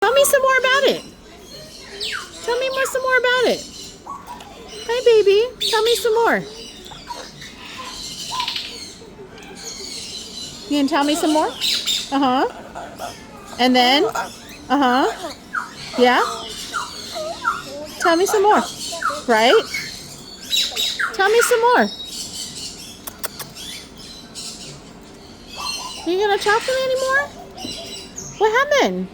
Tell me some more about it. Tell me some more about it. Hi, baby. Tell me some more. You can tell me some more? Uh-huh. And then? Uh-huh. Yeah? Tell me some more. Right? Tell me some more. Are you gonna talk to me anymore? What happened?